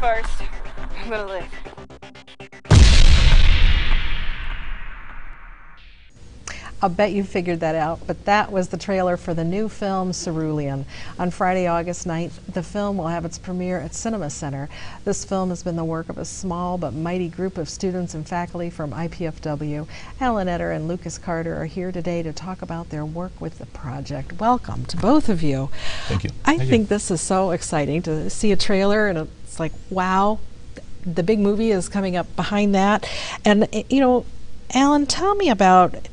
first. I'm gonna leave. I'll bet you figured that out, but that was the trailer for the new film Cerulean. On Friday, August 9th, the film will have its premiere at Cinema Center. This film has been the work of a small but mighty group of students and faculty from IPFW. Alan Etter and Lucas Carter are here today to talk about their work with the project. Welcome to both of you. Thank you. I think this is so exciting to see a trailer, and it's like, wow, the big movie is coming up behind that. And, you know, Alan, tell me about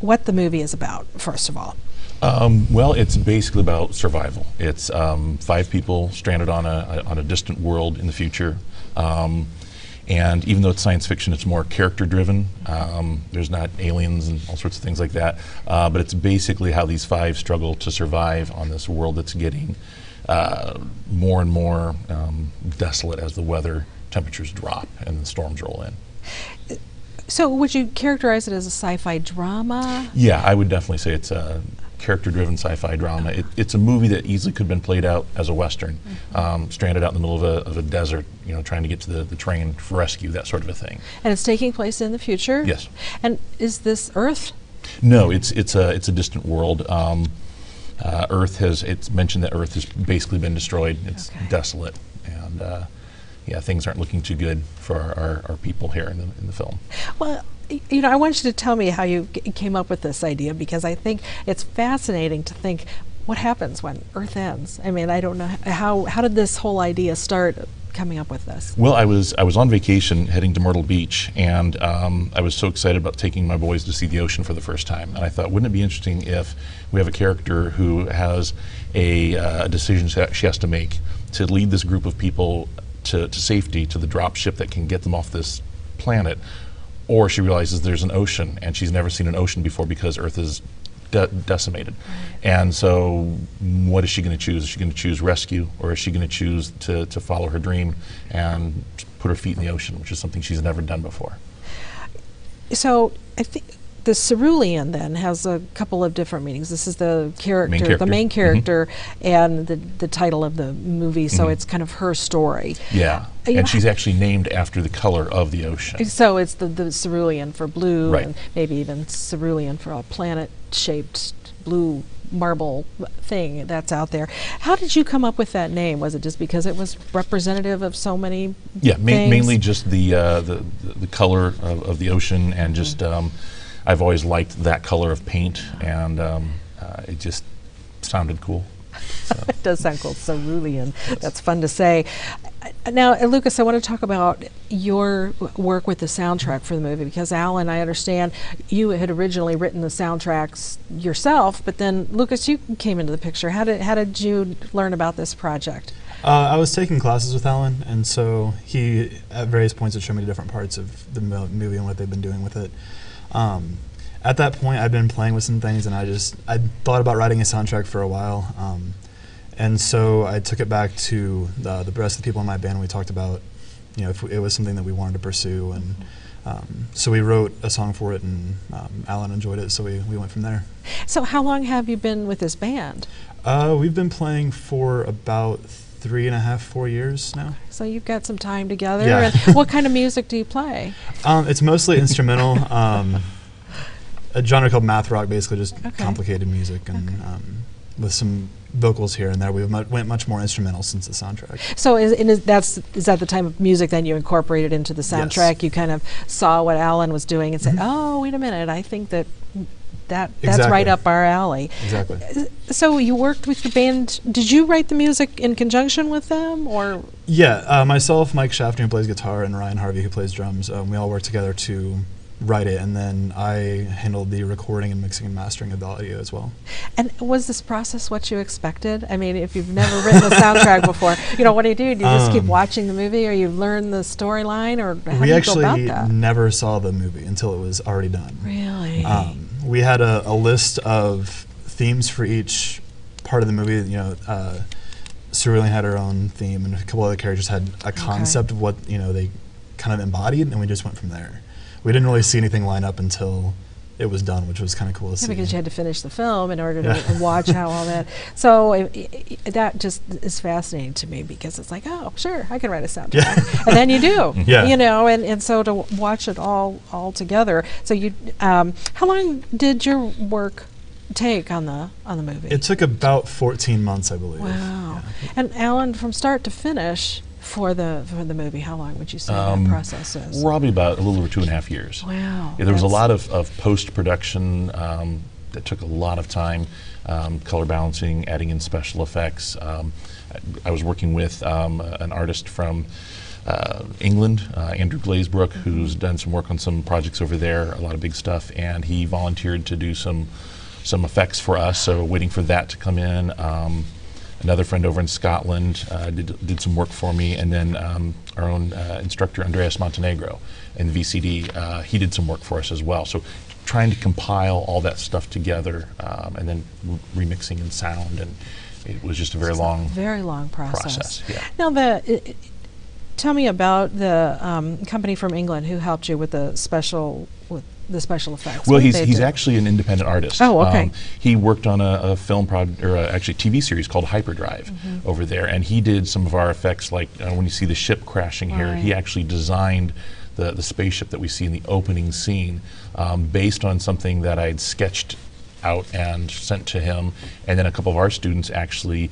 what the movie is about, first of all. Well, it's basically about survival. It's 5 people stranded on a distant world in the future. And even though it's science fiction, it's more character-driven. There's not aliens and all sorts of things like that. But it's basically how these 5 struggle to survive on this world that's getting more and more desolate as the weather temperatures drop and the storms roll in. So would you characterize it as a sci-fi drama? Yeah, I would definitely say it's a character-driven sci-fi drama. It's a movie that easily could have been played out as a Western, stranded out in the middle of a desert, you know, trying to get to the train for rescue, that sort of a thing. And it's taking place in the future? Yes. And is this Earth? No, it's a distant world. It's mentioned that Earth has basically been destroyed. It's desolate, and yeah, things aren't looking too good for our people here in the film. Well, you know, I want you to tell me how you came up with this idea, because I think it's fascinating to think what happens when Earth ends. I mean, I don't know how did this whole idea start coming up with this? Well, I was on vacation heading to Myrtle Beach, and I was so excited about taking my boys to see the ocean for the first time. And I thought, wouldn't it be interesting if we have a character who has a decision she has to make to lead this group of people to safety, to the drop ship that can get them off this planet, or she realizes there's an ocean and she's never seen an ocean before because Earth is decimated. And so what is she going to choose? Is she going to choose rescue, or is she going to choose to follow her dream and put her feet in the ocean, which is something she's never done before? So I think the Cerulean then has a couple of different meanings. This is the main character, and the title of the movie, so it's kind of her story. Yeah, and she's actually named after the color of the ocean. So it's the Cerulean for blue, right, and maybe even Cerulean for a planet-shaped blue marble thing that's out there. How did you come up with that name? Was it just because it was representative of so many things? Mainly just the color of the ocean, and just I've always liked that color of paint, and it just sounded cool. So. It does sound cool, Cerulean. That's fun to say. Now, Lucas, I want to talk about your work with the soundtrack for the movie, because Alan, I understand you had originally written the soundtracks yourself, but then Lucas, you came into the picture. How did you learn about this project? I was taking classes with Alan, and so he, at various points, would show me different parts of the movie and what they've been doing with it. At that point, I'd been playing with some things, and I thought about writing a soundtrack for a while, and so I took it back to the rest of the people in my band. And we talked about, you know, if it was something that we wanted to pursue, and so we wrote a song for it, and Alan enjoyed it, so we went from there. So how long have you been with this band? We've been playing for about 3.5, 4 years now. So you've got some time together. Yeah. And what kind of music do you play? It's mostly instrumental. A genre called math rock, basically just complicated music, and with some vocals here and there. We went much more instrumental since the soundtrack. So is that the type of music then you incorporated into the soundtrack? Yes. You kind of saw what Alan was doing and said, oh, wait a minute, I think that's right up our alley. Exactly. So you worked with the band. Did you write the music in conjunction with them, or? Yeah, myself, Mike Shafter, who plays guitar, and Ryan Harvey, who plays drums. We all worked together to write it, and then I handled the recording and mixing and mastering of the audio as well. And was this process what you expected? I mean, if you've never written a soundtrack before, you know, what do? Do you just keep watching the movie, or you learn the storyline, or how do you go about that? We actually never saw the movie until it was already done. Really? We had a list of themes for each part of the movie. You know, Cerulean had her own theme, and a couple other characters had a concept of what, you know, they kind of embodied, and we just went from there. We didn't really see anything line up until it was done, which was kind of cool to see. Because you had to finish the film in order to watch how all that. So that just is fascinating to me, because it's like, oh, sure, I can write a soundtrack, Yeah. and then you do, Yeah. you know, and so to watch it all together. So you, how long did your work take on the movie? It took about 14 months, I believe. Wow. Yeah. And Alan, from start to finish for the movie, how long would you say that process is? Probably about a little over 2.5 years. Wow. Yeah, there was a lot of post-production that took a lot of time, color balancing, adding in special effects. I was working with an artist from England, Andrew Glazebrook, who's done some work on some projects over there, a lot of big stuff, and he volunteered to do some effects for us, so waiting for that to come in. Another friend over in Scotland did some work for me, and then our own instructor, Andreas Montenegro, in the VCD, he did some work for us as well. So trying to compile all that stuff together, and then remixing in sound, and it was just a very long process. Yeah. Now, tell me about the company from England who helped you with the special effects. Well, What did he's they do? actually an independent artist. Oh, okay. He worked on a film actually TV series called Hyperdrive over there, and he did some of our effects, like when you see the ship crashing here. Right. He actually designed the spaceship that we see in the opening scene, based on something that I'd sketched out and sent to him, and then a couple of our students actually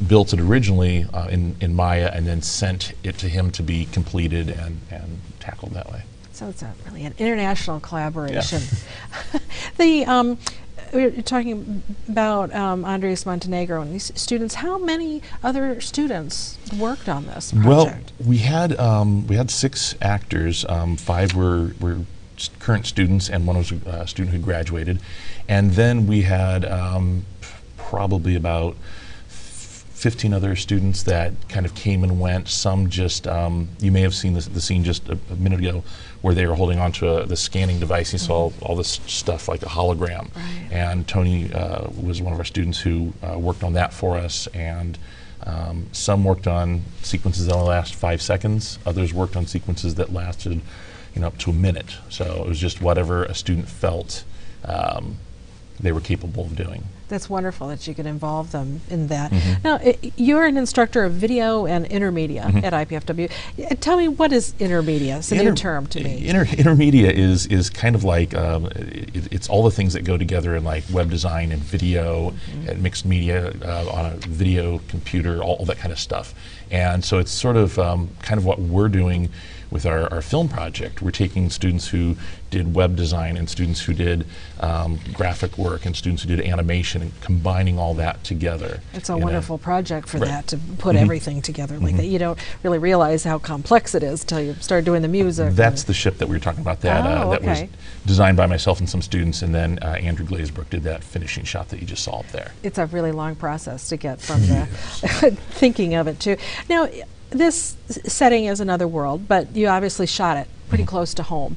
built it originally in Maya, and then sent it to him to be completed and tackled that way. So it's really an international collaboration. Yeah. We're talking about Andres Montenegro and these students. How many other students worked on this project? Well, we had 6 actors. 5 were current students, and 1 was a student who graduated. And then we had probably about 15 other students that kind of came and went. Some just, you may have seen the scene just a minute ago where they were holding onto the scanning device. You saw all this stuff like a hologram. Right. And Tony was one of our students who worked on that for us. And some worked on sequences that only last 5 seconds. Others worked on sequences that lasted, up to a minute. So it was just whatever a student felt they were capable of doing. That's wonderful that you could involve them in that. Now, you're an instructor of video and Intermedia at IPFW. Tell me, what is Intermedia? It's a new term to me. Intermedia is kind of like, it's all the things that go together in like web design and video and mixed media on a video computer, all that kind of stuff. And so it's sort of kind of what we're doing with our film project. We're taking students who did web design and students who did graphic work and students who did animation and combining all that together. It's a wonderful project for Right. that, to put everything together like that. You don't really realize how complex it is till you start doing the music. That's the ship that we were talking about, that that was okay. designed by myself and some students, and then Andrew Glazebrook did that finishing shot that you just saw up there. It's a really long process to get from the thinking of it too. Now, this setting is another world, but you obviously shot it pretty close to home.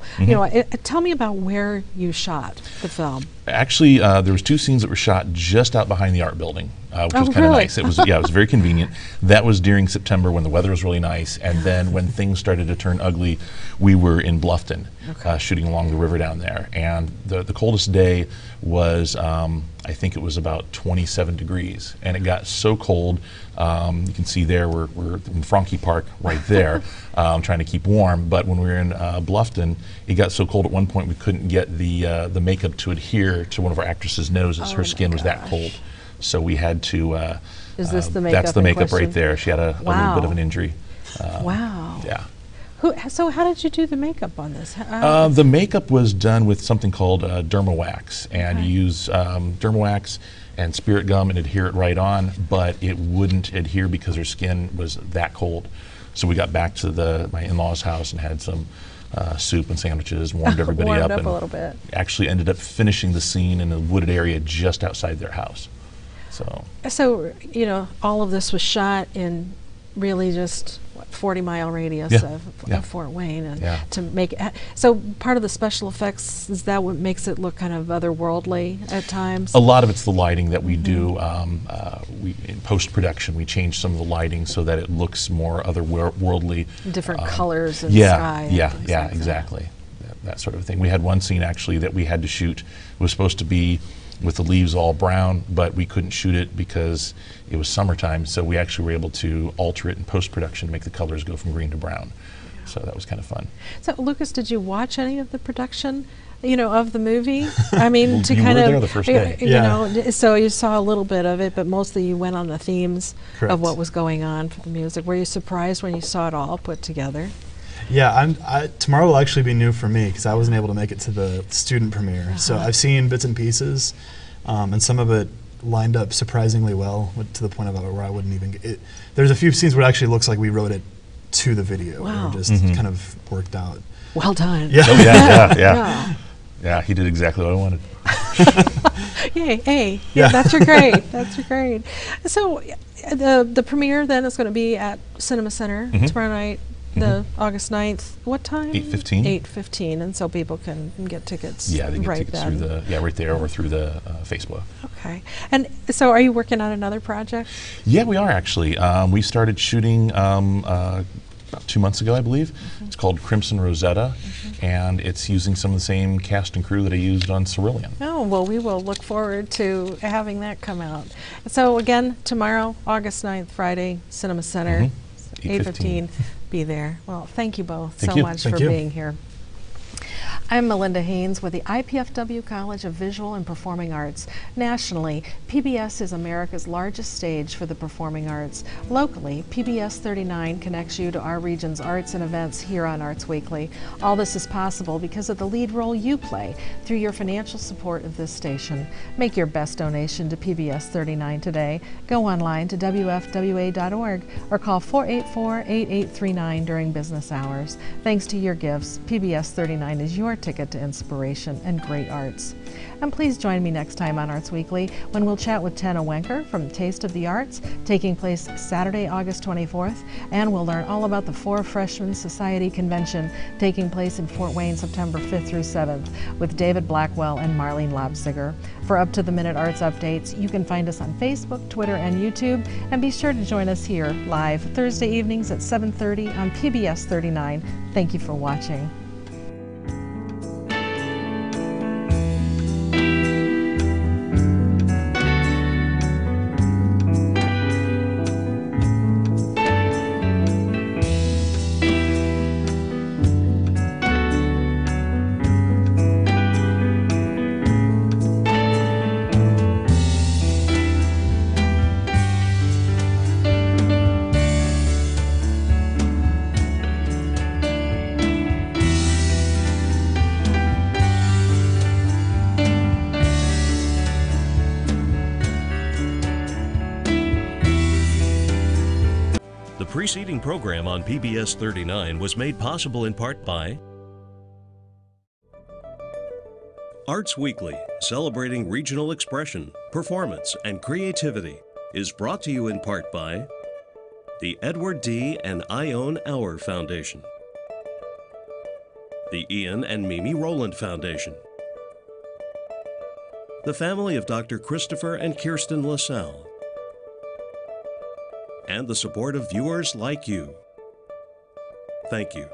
Tell me about where you shot the film. Actually, there was 2 scenes that were shot just out behind the art building, which was kind of really? nice. It was it was very convenient. That was during September when the weather was really nice, and then when things started to turn ugly, we were in Bluffton, shooting along the river down there. And the coldest day was, I think it was about 27 degrees, and it got so cold. You can see there we're in Franke Park right there, trying to keep warm. But when we were in Bluffton, it got so cold at one point we couldn't get the makeup to adhere to one of our actress's noses. Her skin was that cold, so we had to. Is this the makeup? That's the in makeup question? right there. She had a little bit of an injury. Wow. Yeah. So how did you do the makeup on this? The makeup was done with something called Dermawax, and you use Dermawax and spirit gum and adhere it right on, but it wouldn't adhere because her skin was that cold. So we got back to my in-laws' house and had some soup and sandwiches, warmed everybody Warmed up, up and a little bit. actually ended up finishing the scene in a wooded area just outside their house. So, all of this was shot in really just 40-mile radius of Fort Wayne, and to make it, so part of the special effects, is that what makes it look kind of otherworldly at times? A lot of it's the lighting that we do. In post-production, we change some of the lighting so that it looks more otherworldly. Different colors and yeah, sky. Yeah, and yeah, like exactly. that sort of thing. We had one scene actually that we had to shoot. It was supposed to be with the leaves all brown, but we couldn't shoot it because it was summertime, so we actually were able to alter it in post-production to make the colors go from green to brown. So that was kind of fun. So Lucas, did you watch any of the production, of the movie? I mean, Well, to you kind were of, there the first day. so you saw a little bit of it, but mostly you went on the themes Correct. of what was going on for the music. Were you surprised when you saw it all put together? Yeah, tomorrow will actually be new for me because I wasn't able to make it to the student premiere. So I've seen bits and pieces, and some of it lined up surprisingly well to the point of where I wouldn't even get it. There's a few scenes where it actually looks like we wrote it to the video. Wow. Or just kind of worked out. Well done. Yeah. Oh, yeah. Yeah, he did exactly what I wanted. Yay, hey, yeah, that's your grade. That's your grade. So the premiere then is going to be at Cinema Center tomorrow night, the August 9th. What time? 8:15. 8:15, and so people can get tickets. Yeah, they get right tickets then. through right there or through the Facebook. Okay. And so are you working on another project? Yeah, we are actually. We started shooting about 2 months ago, I believe. It's called Crimson Rosetta, and it's using some of the same cast and crew that I used on Cerulean. Oh, well, we will look forward to having that come out. So again, tomorrow, August 9th, Friday, Cinema Center, 8:15. Be there. Well, thank you both Thank so you. much Thank for you. being here. I'm Melinda Haines with the IPFW College of Visual and Performing Arts. Nationally, PBS is America's largest stage for the performing arts. Locally, PBS 39 connects you to our region's arts and events here on Arts Weekly. All this is possible because of the lead role you play through your financial support of this station. Make your best donation to PBS 39 today. Go online to WFWA.org or call 484-8839 during business hours. Thanks to your gifts, PBS 39 is your ticket to inspiration and great arts. And please join me next time on Arts Weekly when we'll chat with Tenna Wenker from Taste of the Arts, taking place Saturday, August 24th, and we'll learn all about the Four Freshmen Society Convention taking place in Fort Wayne September 5th through 7th with David Blackwell and Marlene Lobsiger. For up-to-the-minute arts updates, you can find us on Facebook, Twitter, and YouTube, and be sure to join us here live Thursday evenings at 7:30 on PBS 39. Thank you for watching. The preceding program on PBS 39 was made possible in part by Arts Weekly, celebrating regional expression, performance, and creativity, is brought to you in part by the Edward D. and Ione Auer Foundation, the Ian and Mimi Rowland Foundation, the family of Dr. Christopher and Kirsten LaSalle, and the support of viewers like you. Thank you.